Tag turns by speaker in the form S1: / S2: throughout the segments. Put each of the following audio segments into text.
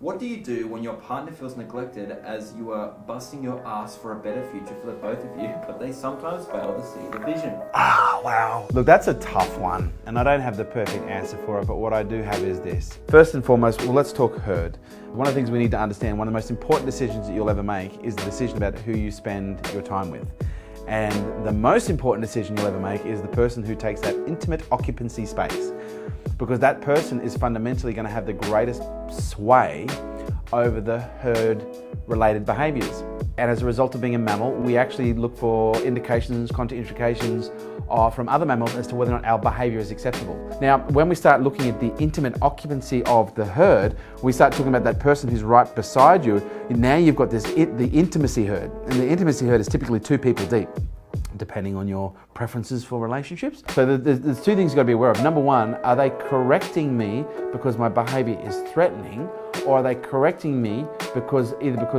S1: What do you do when your partner feels neglected as you are busting your ass for a better future for the both of you, but they sometimes fail to see the vision?
S2: Wow. Look, that's a tough one, and I don't have the perfect answer for it, but what I do have is this. First and foremost, well, let's talk herd. One of the things we need to understand, one of the most important decisions that you'll ever make is the decision about who you spend your time with. And the most important decision you'll ever make is the person who takes that intimate occupancy space, because that person is fundamentally going to have the greatest sway over the herd related behaviors. And as a result of being a mammal, we actually look for indications, contraindications from other mammals as to whether or not our behavior is acceptable. Now, when we start looking at the intimate occupancy of the herd, we start talking about that person who's right beside you. Now you've got the intimacy herd. And the intimacy herd is typically 2 people deep, depending on your preferences for relationships. So there's 2 things you've got to be aware of. Number 1, are they correcting me because my behavior is threatening, or are they correcting me because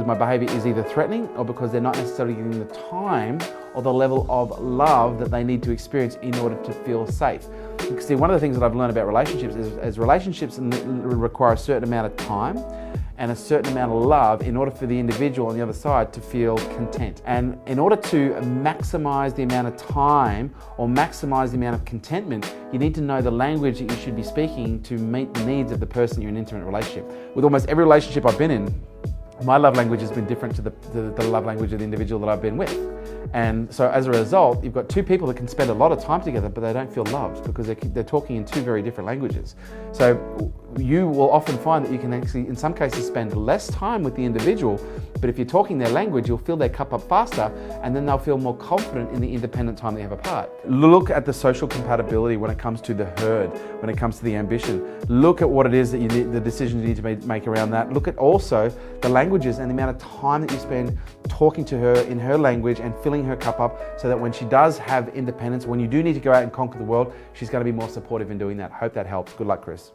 S2: my behavior is either threatening or because they're not necessarily getting the time or the level of love that they need to experience in order to feel safe? Because see, one of the things that I've learned about relationships is relationships require a certain amount of time and a certain amount of love in order for the individual on the other side to feel content. And in order to maximize the amount of time or maximize the amount of contentment, you need to know the language that you should be speaking to meet the needs of the person you're in an intimate relationship. With almost every relationship I've been in, my love language has been different to the love language of the individual that I've been with. And so as a result, you've got 2 people that can spend a lot of time together, but they don't feel loved because they're talking in 2 very different languages. So you will often find that you can actually, in some cases, spend less time with the individual, but if you're talking their language, you'll fill their cup up faster, and then they'll feel more confident in the independent time they have apart. Look at the social compatibility when it comes to the herd, when it comes to the ambition. Look at what it is that you need, the decisions you need to make around that. Look at also the languages and the amount of time that you spend talking to her in her language and filling her cup up, so that when she does have independence, when you do need to go out and conquer the world, she's going to be more supportive in doing that. Hope that helps. Good luck, Chris.